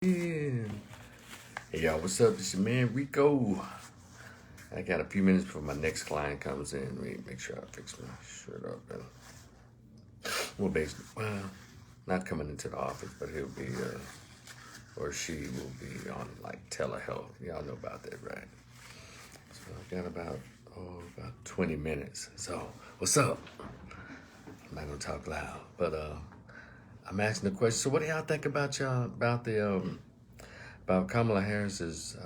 Yeah. Hey y'all, what's up? It's your man Rico. I got a few minutes before my next client comes in. Wait, make sure I fix my shirt up and not coming into the office, but he'll be or she will be on like telehealth. Y'all know about that, right? So I got about 20 minutes. So what's up? I'm not gonna talk loud, but I'm asking the question. So what do y'all think about about Kamala Harris's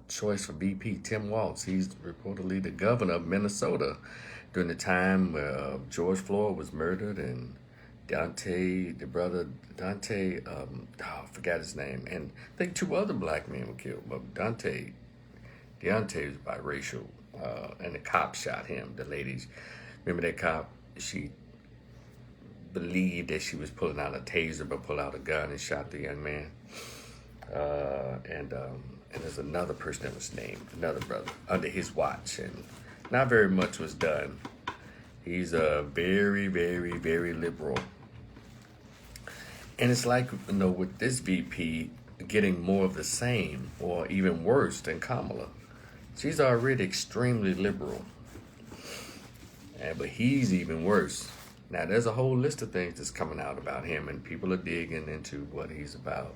choice for VP, Tim Walz? He's reportedly the governor of Minnesota during the time where George Floyd was murdered and the brother Dante, I forgot his name, and I think two other black men were killed. But Deontay was biracial, and the cop shot him. The ladies, remember that cop? She believed that she was pulling out a taser, but pulled out a gun and shot the young man. And there's another person that was named, another brother, under his watch, and not very much was done. He's a very, very, very liberal, and it's like with this VP getting more of the same, or even worse than Kamala. She's already extremely liberal, but he's even worse. Now there's a whole list of things that's coming out about him, and people are digging into what he's about.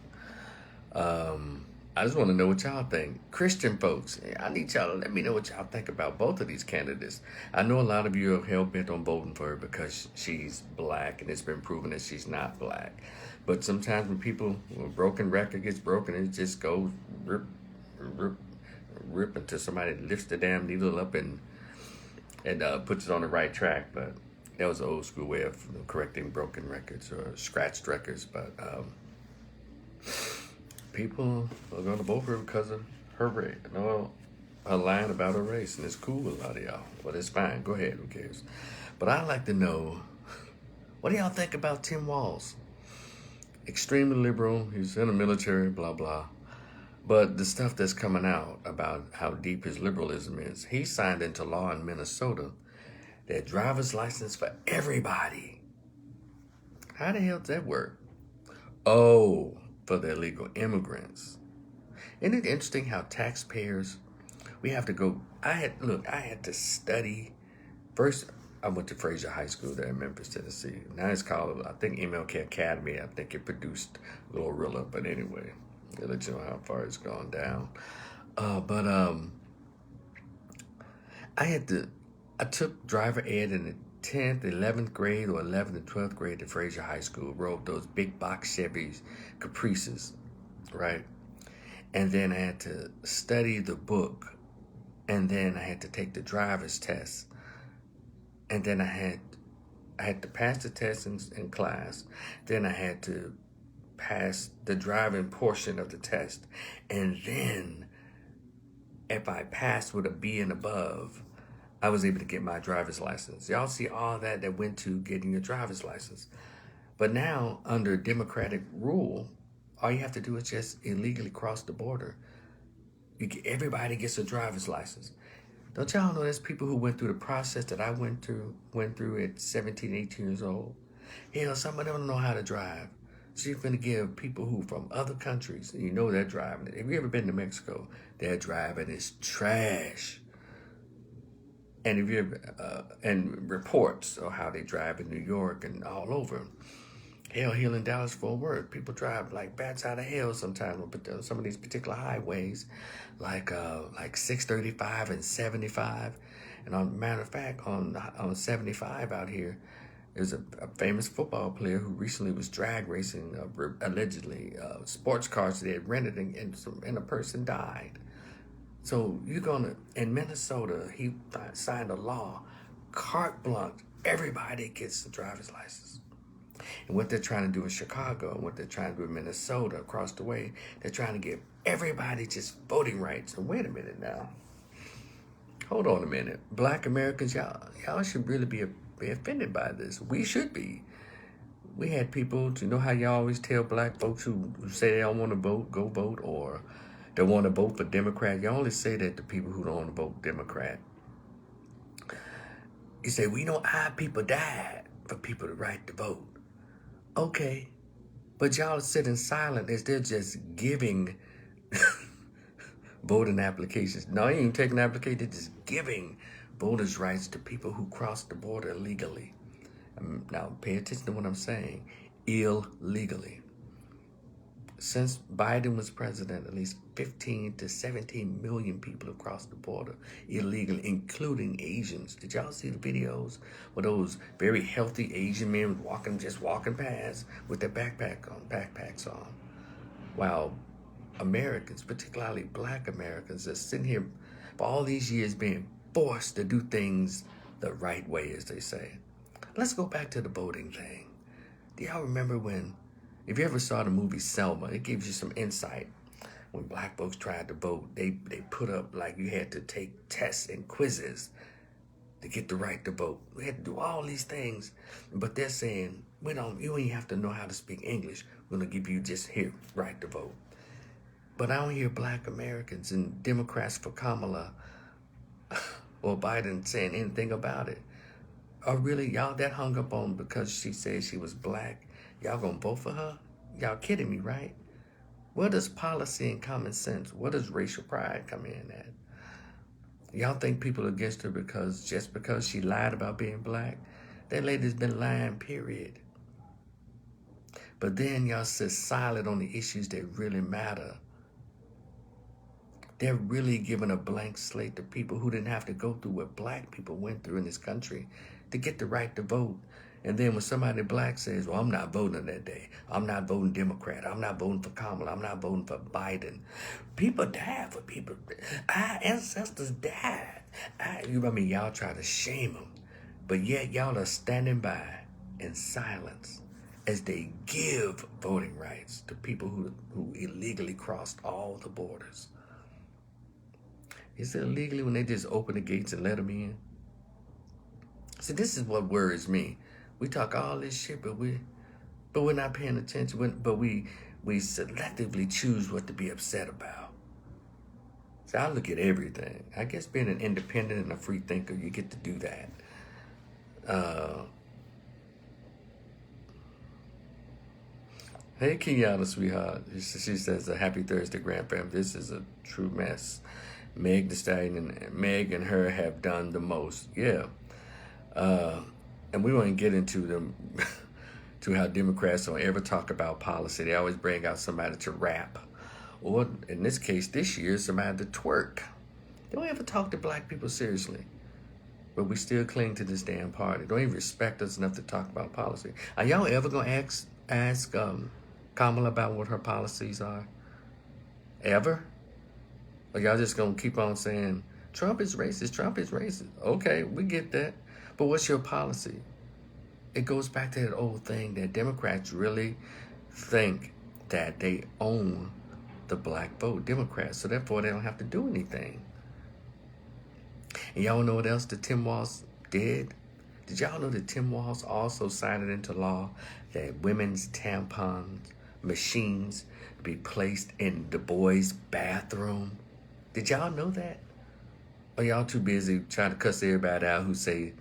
I just want to know what y'all think. Christian folks, I need y'all to let me know what y'all think about both of these candidates. I know a lot of you are hell-bent on voting for her because she's black, and it's been proven that she's not black. But sometimes when a broken record gets broken, it just goes rip until somebody lifts the damn needle up and puts it on the right track. But that was an old school way of correcting broken records or scratched records. But people are going to vote for her because of her race. No, her lying about her race, and it's cool with a lot of y'all. But it's fine. Go ahead. Who cares? But I'd like to know, what do y'all think about Tim Walz? Extremely liberal. He's in the military, blah, blah. But the stuff that's coming out about how deep his liberalism is, he signed into law in Minnesota that driver's license for everybody. How the hell does that work? Oh, for the illegal immigrants. Isn't it interesting how taxpayers, we have to go, I had to study. First, I went to Fraser High School there in Memphis, Tennessee. Now it's called, I think, MLK Academy. I think it produced Glorilla, but anyway, I'll let you know how far it's gone down. I took driver ed in the 10th, 11th grade, or 11th and 12th grade at Fraser High School. Rode those big box Chevys, Caprices, right? And then I had to study the book. And then I had to take the driver's test. And then I had to pass the test in class. Then I had to pass the driving portion of the test. And then if I passed with a B and above, I was able to get my driver's license. Y'all see all that went to getting your driver's license. But now, under Democratic rule, all you have to do is just illegally cross the border. Everybody gets a driver's license. Don't y'all know there's people who went through the process that I went through at 17, 18 years old? Hell, some of them don't know how to drive. So you're going to give people who from other countries, and you know they're driving. Have you ever been to Mexico? Their driving is trash. And if you and reports of how they drive in New York and all over. Hell, here in Dallas, Fort Worth, people drive like bats out of hell sometimes on some of these particular highways, like 635 and 75. And on matter of fact, on 75 out here, there's a famous football player who recently was drag racing, allegedly, sports cars that they had rented, and a person died. So in Minnesota, he signed a law, carte blanche, everybody gets a driver's license. And what they're trying to do in Chicago, and what they're trying to do in Minnesota, across the way, they're trying to give everybody just voting rights. And wait a minute now. Hold on a minute. Black Americans, y'all should really be offended by this. We should be. We had people, you know how y'all always tell black folks who say they don't want to vote, go vote, or they want to vote for Democrat. You only say that to people who don't want to vote Democrat. You say, our people died for people the right to vote. Okay, But y'all are sitting silent as they're just giving voting applications. No, ain't even taking applications, they're just giving voters' rights to people who cross the border illegally. Now, pay attention to what I'm saying. Illegally. Since Biden was president, at least 15 to 17 million people have crossed the border illegally, including Asians. Did y'all see the videos with those very healthy Asian men just walking past with their backpacks on? While Americans, particularly black Americans, are sitting here for all these years being forced to do things the right way, as they say. Let's go back to the voting thing. Do y'all remember when, if you ever saw the movie Selma, it gives you some insight. When black folks tried to vote, they put up like you had to take tests and quizzes to get the right to vote. We had to do all these things, but they're saying, you ain't have to know how to speak English. We're gonna give you just here, right to vote. But I don't hear black Americans and Democrats for Kamala or Biden saying anything about it. Are really y'all that hung up on because she said she was black? Y'all gonna vote for her? Y'all kidding me, right? Where does policy and common sense, where does racial pride come in at? Y'all think people are against her just because she lied about being black? That lady's been lying, period. But then y'all sit silent on the issues that really matter. They're really giving a blank slate to people who didn't have to go through what black people went through in this country to get the right to vote. And then when somebody black says, well, I'm not voting that day. I'm not voting Democrat. I'm not voting for Kamala. I'm not voting for Biden. People died for people. Our ancestors died. Y'all try to shame them. But yet y'all are standing by in silence as they give voting rights to people who illegally crossed all the borders. Is it illegally when they just open the gates and let them in? See, this is what worries me. We talk all this shit, but we're not paying attention. But we selectively choose what to be upset about. So I look at everything. I guess being an independent and a free thinker, you get to do that. Hey, Kenyatta, sweetheart. She says, a happy Thursday, grandfam. This is a true mess. Meg Thee Stallion and Meg and her have done the most. Yeah. And we won't get into them to how Democrats don't ever talk about policy. They always bring out somebody to rap. Or in this case, this year, somebody to twerk. They don't ever talk to black people seriously. But we still cling to this damn party. Don't even respect us enough to talk about policy. Are y'all ever gonna ask Kamala about what her policies are? Ever? Or y'all just gonna keep on saying, Trump is racist, Trump is racist. Okay, we get that. But what's your policy? It goes back to that old thing that Democrats really think that they own the black vote, Democrats, so therefore they don't have to do anything. And y'all know what else that Tim Walz did? Did y'all know that Tim Walz also signed it into law that women's tampons machines be placed in the boys' bathroom? Did y'all know that? Or y'all too busy trying to cuss everybody out who say,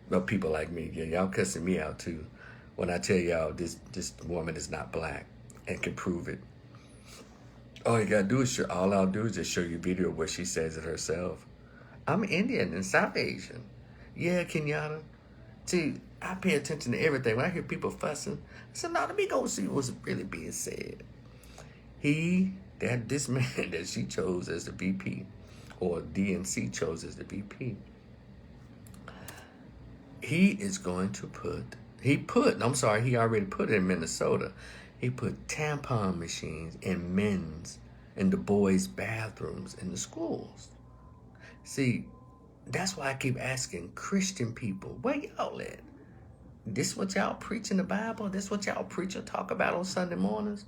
well, people like me, yeah, y'all cussing me out too when I tell y'all this woman is not black and can prove it. All you gotta do is all I'll do is just show you a video where she says it herself. I'm Indian and South Asian. Yeah, Kenyatta. See, I pay attention to everything. When I hear people fussing, I said, no, let me go see what's really being said. This man that she chose as the VP, or DNC chose as the VP, he already put it in Minnesota. He put tampon machines in the boys' bathrooms in the schools. See, that's why I keep asking Christian people, where y'all at? This what y'all preach in the Bible? This what y'all preach or talk about on Sunday mornings?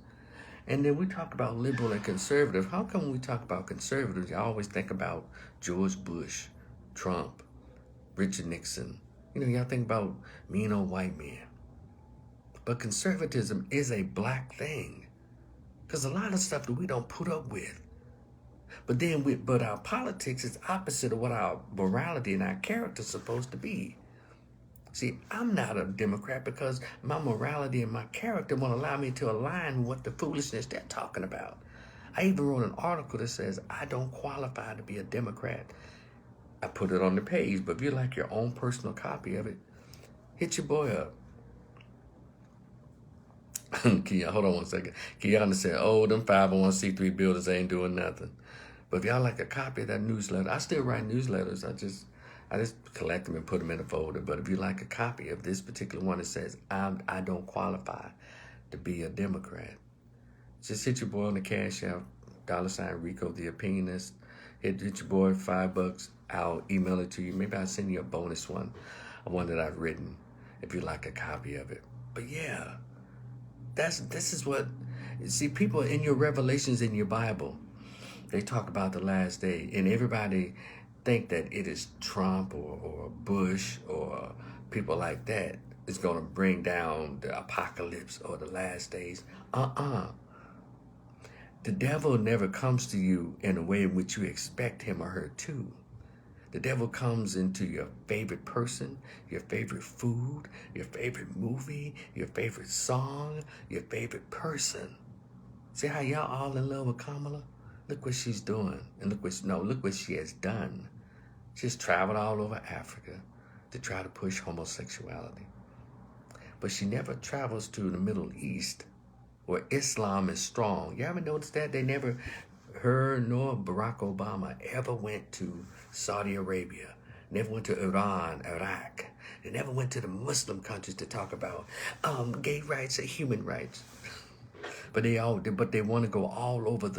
And then we talk about liberal and conservative. How come when we talk about conservatives, you always think about George Bush, Trump, Richard Nixon? Y'all think about mean old white men. But conservatism is a black thing. Because a lot of stuff that we don't put up with. But our politics is opposite of what our morality and our character is supposed to be. See, I'm not a Democrat because my morality and my character won't allow me to align with what the foolishness they're talking about. I even wrote an article that says I don't qualify to be a Democrat. I put it on the page, but if you like your own personal copy of it, hit your boy up. Hold on one second. Kiana said, oh, them 501c3 builders ain't doing nothing. But if y'all like a copy of that newsletter, I still write newsletters. I just collect them and put them in a folder. But if you like a copy of this particular one that says I don't qualify to be a Democrat, just hit your boy on the Cash App, $Rico the Opinionist. Hit your boy $5. I'll email it to you. Maybe I'll send you a bonus one that I've written if you like a copy of it. But yeah, this is what, see, people in your revelations in your Bible, they talk about the last day, and everybody think that it is Trump or Bush or people like that is going to bring down the apocalypse or the last days. The devil never comes to you in a way in which you expect him or her to. The devil comes into your favorite person, your favorite food, your favorite movie, your favorite song, your favorite person. See how y'all all in love with Kamala? Look what she's doing. And look what she has done. She's traveled all over Africa to try to push homosexuality. But she never travels to the Middle East where Islam is strong. You ever noticed that? Her nor Barack Obama ever went to Saudi Arabia, never went to Iran, Iraq. They never went to the Muslim countries to talk about gay rights and human rights. But they want to go all over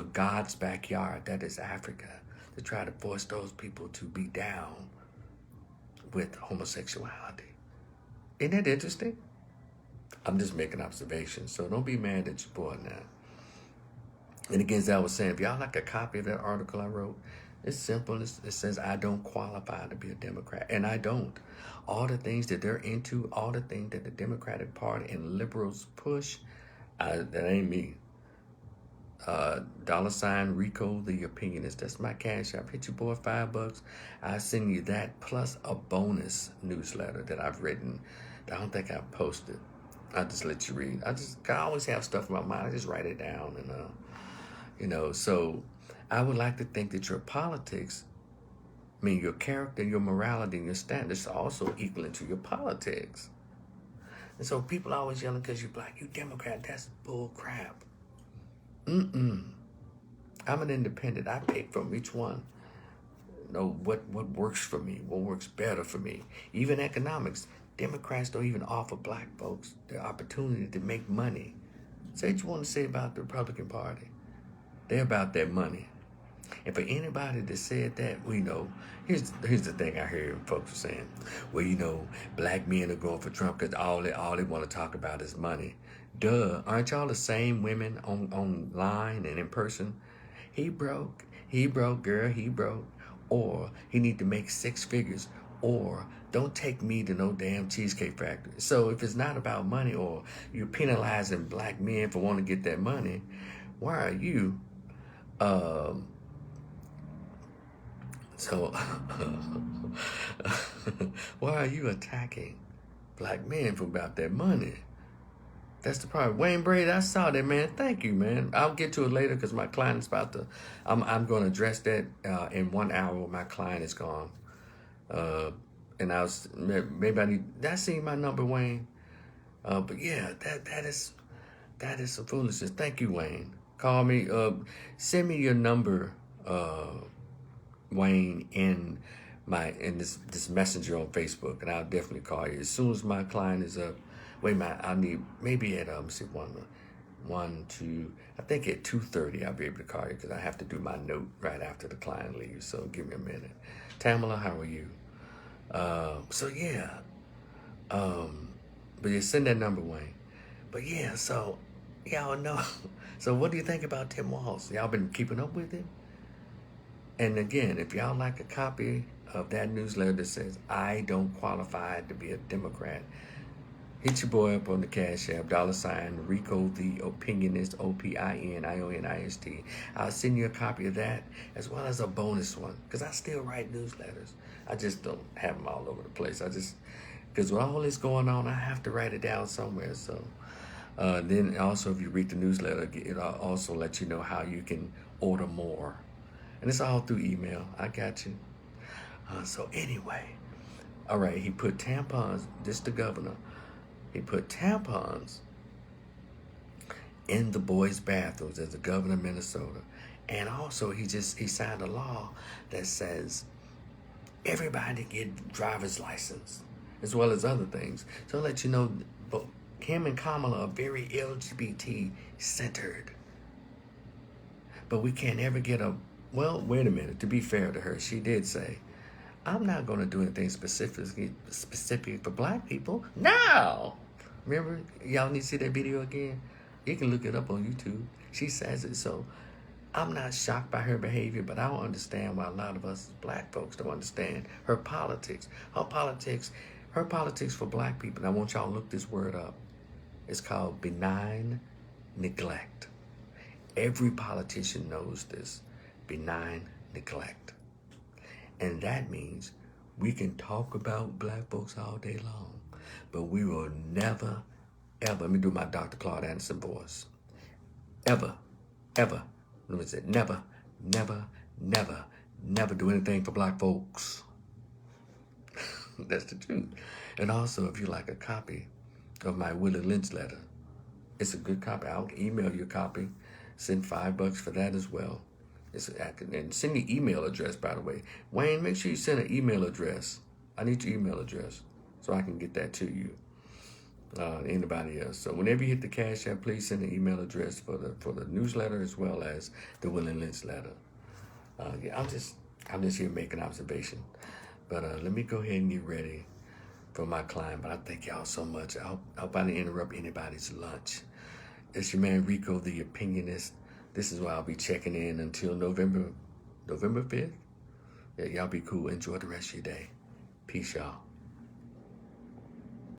God's backyard, that is Africa, to try to force those people to be down with homosexuality. Isn't that interesting? I'm just making observations, so don't be mad at your boy now. And again, as I was saying, if y'all like a copy of that article I wrote, it's simple. It says I don't qualify to be a Democrat, and I don't. All the things that they're into, all the things that the Democratic Party and liberals push, that ain't me. $Rico the Opinionist. That's my Cash App. Hit your boy $5. I send you that plus a bonus newsletter that I've written. I don't think I've posted. I'll just let you read. I always have stuff in my mind. I just write it down, and so I would like to think that your politics, your character, your morality, and your standards are also equal to your politics. And so people are always yelling because you're black, you Democrat, that's bull crap. I'm an independent. I pick from each one. What works for me, what works better for me. Even economics. Democrats don't even offer black folks the opportunity to make money. Say what you want to say about the Republican Party. They're about their money. And for anybody that said that, here's the thing I hear folks saying. Well, black men are going for Trump because all they want to talk about is money. Duh, aren't y'all the same women online and in person? He broke, girl, he broke. Or he need to make 6 figures. Or don't take me to no damn Cheesecake Factory. So if it's not about money or you're penalizing black men for wanting to get that money, why are you why are you attacking black men for about that money? That's the problem. Wayne Brady, I saw that, man. Thank you, man. I'll get to it later because my client is about to. I'm going to address that in 1 hour. My client is gone. And maybe I need. That's seen my number, Wayne. But yeah, that is some foolishness. Thank you, Wayne. Call me. Send me your number, Wayne, in this messenger on Facebook, and I'll definitely call you as soon as my client is up. I need maybe at let's see, 1, 2. I think at 2:30 I'll be able to call you because I have to do my note right after the client leaves. So give me a minute. Tamala, how are you? So yeah. But you send that number, Wayne. But yeah, so y'all know. So what do you think about Tim Walz? Y'all been keeping up with him? And again, if y'all like a copy of that newsletter that says I don't qualify to be a Democrat, hit your boy up on the Cash App, $Rico the Opinionist, OPINIONIST. I'll send you a copy of that as well as a bonus one because I still write newsletters. I just don't have them all over the place. Because with all this going on, I have to write it down somewhere. So then also, if you read the newsletter, it'll also let you know how you can order more. And it's all through email. I got you. So anyway, all right, he put tampons, this the governor, he put tampons in the boys' bathrooms as the governor of Minnesota. And also he signed a law that says everybody get driver's license as well as other things. So I'll let you know, but him and Kamala are very LGBT centered. But we can't ever get well, wait a minute, to be fair to her, she did say, I'm not going to do anything specific for black people. No! Remember, y'all need to see that video again? You can look it up on YouTube. She says it, so I'm not shocked by her behavior, but I don't understand why a lot of us black folks don't understand her politics. Her politics for black people, and I want y'all to look this word up. It's called benign neglect. Every politician knows this, benign neglect. And that means we can talk about black folks all day long, but we will never, ever, let me do my Dr. Claude Anderson voice, ever, let me say, never do anything for black folks. That's the truth. And also, if you like a copy of my Willie Lynch letter, it's a good copy. I'll email you a copy, send $5 for that as well. And send me email address, by the way. Wayne, make sure you send an email address. I need your email address so I can get that to you. Anybody else. So whenever you hit the Cash App, please send an email address for the newsletter as well as the Willie Lynch letter. Yeah, I'm just here making observation. But let me go ahead and get ready for my client. But I thank y'all so much. I hope I didn't interrupt anybody's lunch. It's your man Rico, the Opinionist. This is why I'll be checking in until November 5th. Yeah, y'all be cool. Enjoy the rest of your day. Peace, y'all.